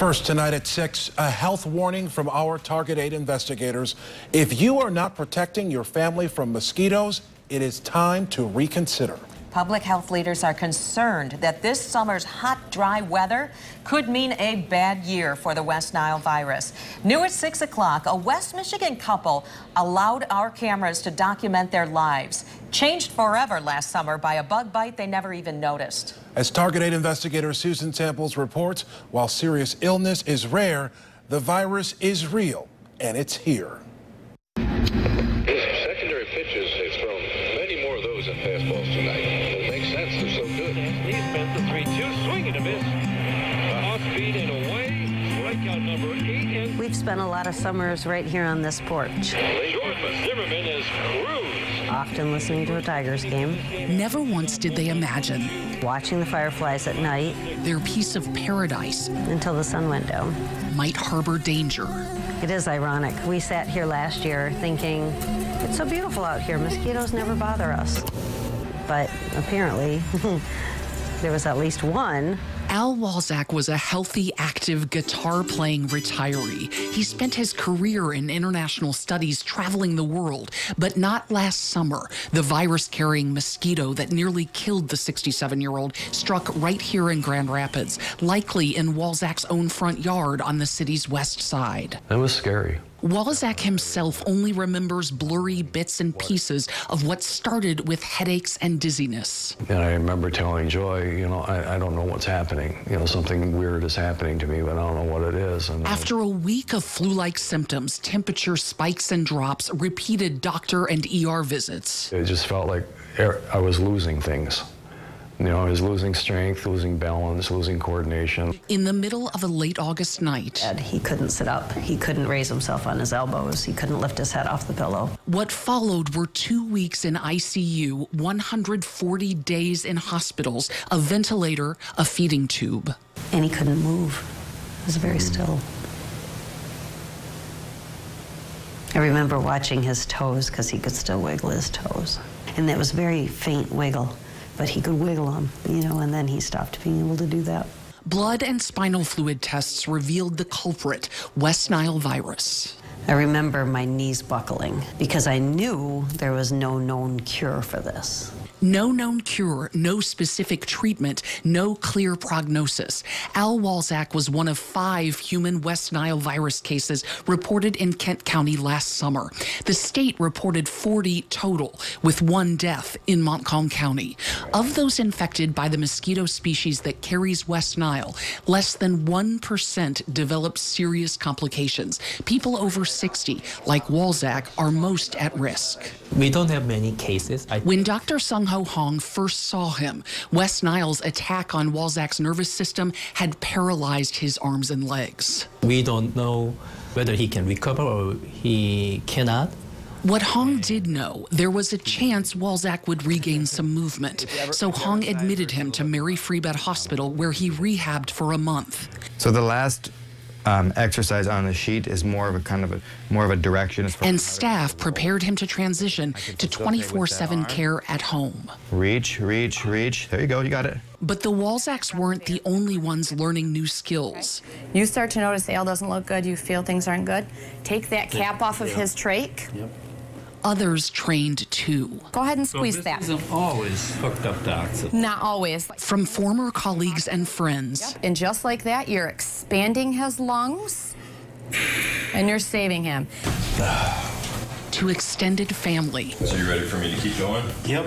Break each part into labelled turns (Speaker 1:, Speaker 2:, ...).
Speaker 1: First tonight at 6, a health warning from our Target 8 investigators. If you are not protecting your family from mosquitoes, it is time to reconsider.
Speaker 2: Public health leaders are concerned that this summer's hot, dry weather could mean a bad year for the West Nile virus. New at 6 o'clock, a West Michigan couple allowed our cameras to document their lives. Changed forever last summer by a bug bite they never even noticed. As Target 8 investigator Susan Samples reports, while serious illness is rare, the virus is real, and it's here.
Speaker 3: Secondary pitches, they've thrown many more of those than fastballs tonight. It makes sense, they're so good.
Speaker 4: He's been the 3-2, swing and a miss. Off speed and away, strikeout number 8.
Speaker 5: We've spent a lot of summers right here on this porch.
Speaker 4: Jordan Zimmerman has cruised.
Speaker 5: Often listening to a Tigers game.
Speaker 6: Never once did they imagine
Speaker 5: Watching the fireflies at night.
Speaker 6: Their piece of paradise
Speaker 5: Until the sun went down.
Speaker 6: Might harbor danger.
Speaker 5: It is ironic. We sat here last year thinking, it's so beautiful out here. Mosquitoes never bother us. But apparently, there was at least one.
Speaker 6: Al Walczak was a healthy, active, guitar-playing retiree. He spent his career in international studies traveling the world, but not last summer. The virus-carrying mosquito that nearly killed the 67-year-old struck right here in Grand Rapids, likely in Walczak's own front yard on the city's west side.
Speaker 7: It was scary.
Speaker 6: Walczak himself only remembers blurry bits and pieces of what started with headaches and dizziness.
Speaker 7: And I remember telling Joy, you know, I don't know what's happening. You know, something weird is happening to me, but I don't know what it is. And
Speaker 6: after a week of flu-like symptoms, temperature spikes and drops, repeated doctor and ER visits.
Speaker 7: It just felt like I was losing things. You know, I was losing strength, losing balance, losing coordination.
Speaker 6: In the middle of a late August night,
Speaker 5: He couldn't sit up. He couldn't raise himself on his elbows. He couldn't lift his head off the pillow.
Speaker 6: What followed were 2 weeks in ICU, 140 days in hospitals, a ventilator, a feeding tube.
Speaker 5: And he couldn't move. He was very still. I remember watching his toes because he could still wiggle his toes. And that was very faint wiggle. But he could wiggle them, you know, and then he stopped being able to do that.
Speaker 6: Blood and spinal fluid tests revealed the culprit, West Nile virus.
Speaker 5: I remember my knees buckling because I knew there was no known cure for this.
Speaker 6: No known cure, no specific treatment, no clear prognosis. Al Walczak was one of 5 human West Nile virus cases reported in Kent County last summer. The state reported 40 total, with 1 death in Montcalm County. Of those infected by the mosquito species that carries West Nile, less than 1% develop serious complications. People over 60, like Walczak, are most at risk.
Speaker 8: We don't have many cases.
Speaker 6: When Dr. Sung-Ho Hong first saw him, West Nile's attack on Walczak's nervous system had paralyzed his arms and legs.
Speaker 8: We don't know whether he can recover or he cannot.
Speaker 6: What Hong did know, there was a chance Walczak would regain some movement. So Hong admitted him to Mary Free Bed Hospital, where he rehabbed for a month.
Speaker 9: So the last exercise on the sheet is more of a direction.
Speaker 6: And staff prepared him to transition to 24/7 care at home.
Speaker 9: Reach, reach, reach. There you go, you got it.
Speaker 6: But the Walczaks weren't the only ones learning new skills.
Speaker 10: You start to notice the ale doesn't look good, you feel things aren't good. Take that cap off of his trach.
Speaker 8: Yep.
Speaker 6: Others trained too.
Speaker 10: Go ahead and squeeze that.
Speaker 8: This isn't always hooked up to oxygen.
Speaker 10: Not always.
Speaker 6: From former colleagues and friends.
Speaker 10: And just like that, you're expanding his lungs and you're saving him.
Speaker 6: To extended family.
Speaker 3: So you ready for me to keep going?
Speaker 8: Yep.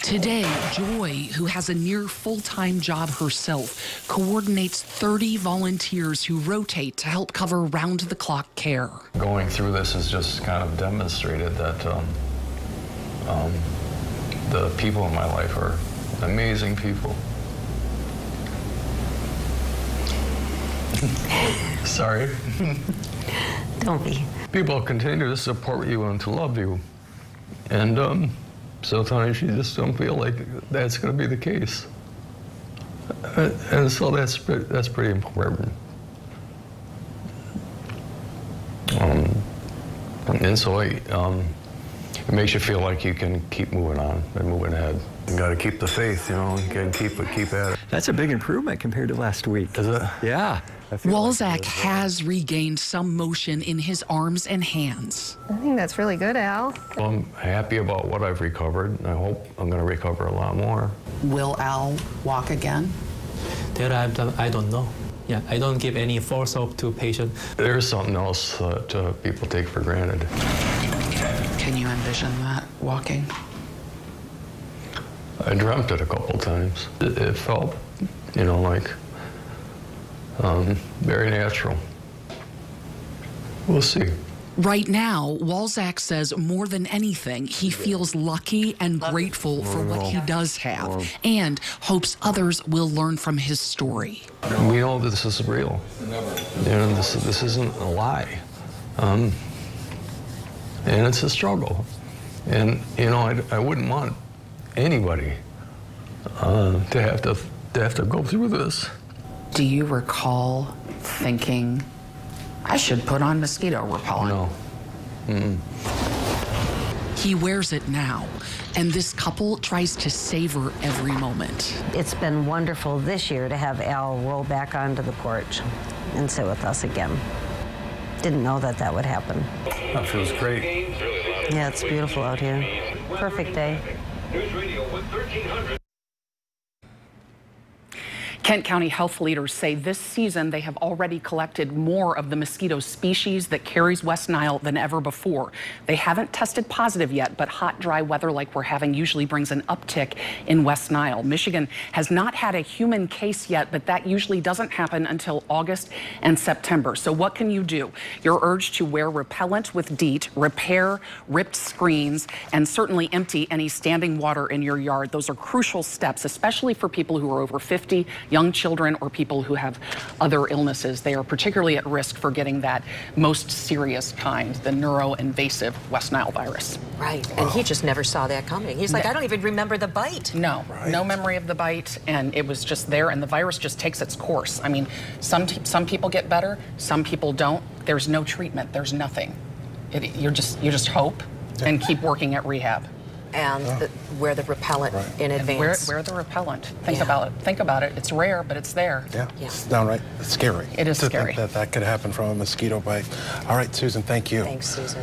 Speaker 6: Today, Joy, who has a near full-time job herself, coordinates 30 volunteers who rotate to help cover round-the-clock care.
Speaker 7: Going through this has just kind of demonstrated that the people in my life are amazing people. Sorry.
Speaker 5: Don't be.
Speaker 7: People continue to support you and to love you. And sometimes you just don't feel like that's going to be the case. And so that's pretty important. And so It makes you feel like you can keep moving on and moving ahead. You got to keep the faith, you know. You can keep at it.
Speaker 11: That's a big improvement compared to last week.
Speaker 7: Is it?
Speaker 11: Yeah.
Speaker 6: Walczak has regained some motion in his arms and hands.
Speaker 10: I think that's really good, Al.
Speaker 7: Well, I'm happy about what I've recovered, and I hope I'm going to recover a lot more.
Speaker 6: Will Al walk again?
Speaker 8: That I don't know. Yeah, I don't give any false hope to patients.
Speaker 7: There's something else that people take for granted.
Speaker 6: Can you envision that, walking?
Speaker 7: I dreamt it a couple times. It felt, you know, like very natural. We'll see.
Speaker 6: Right now, Walczak says more than anything, he feels lucky and grateful for what he does have, and hopes others will learn from his story.
Speaker 7: We know that this is real. You know, this isn't a lie. And it's a struggle. And, you know, I wouldn't want anybody to have to go through this.
Speaker 6: Do you recall thinking, I should put on mosquito repellent?
Speaker 7: No.
Speaker 6: He wears it now, and this couple tries to savor every moment.
Speaker 5: It's been wonderful this year to have Al roll back onto the porch and sit with us again. Didn't know that that would happen.
Speaker 7: That feels great.
Speaker 5: Yeah, it's beautiful out here. Perfect day.
Speaker 4: News Radio 1300.
Speaker 12: Kent County health leaders say this season they have already collected more of the mosquito species that carries West Nile than ever before. They haven't tested positive yet, but hot, dry weather like we're having usually brings an uptick in West Nile. Michigan has not had a human case yet, but that usually doesn't happen until August and September. So what can you do? You're urged to wear repellent with DEET, repair ripped screens, and certainly empty any standing water in your yard. Those are crucial steps, especially for people who are over 50, young children, or people who have other illnesses. They are particularly at risk for getting that most serious kind, the neuroinvasive West Nile virus.
Speaker 2: Right, and he just never saw that coming. He's like, I don't even remember the bite.
Speaker 12: No, no memory of the bite, and it was just there, and the virus just takes its course. I mean, some people get better, some people don't. There's no treatment, there's nothing. You just hope and keep working at rehab.
Speaker 2: And wear the repellent in advance.
Speaker 12: Wear the repellent. Think about it. Think about it. It's rare, but it's there.
Speaker 1: Yeah, it's downright scary.
Speaker 12: It is
Speaker 1: to
Speaker 12: scary.
Speaker 1: think that could happen from a mosquito bite. All right, Susan, thank you.
Speaker 2: Thanks, Susan.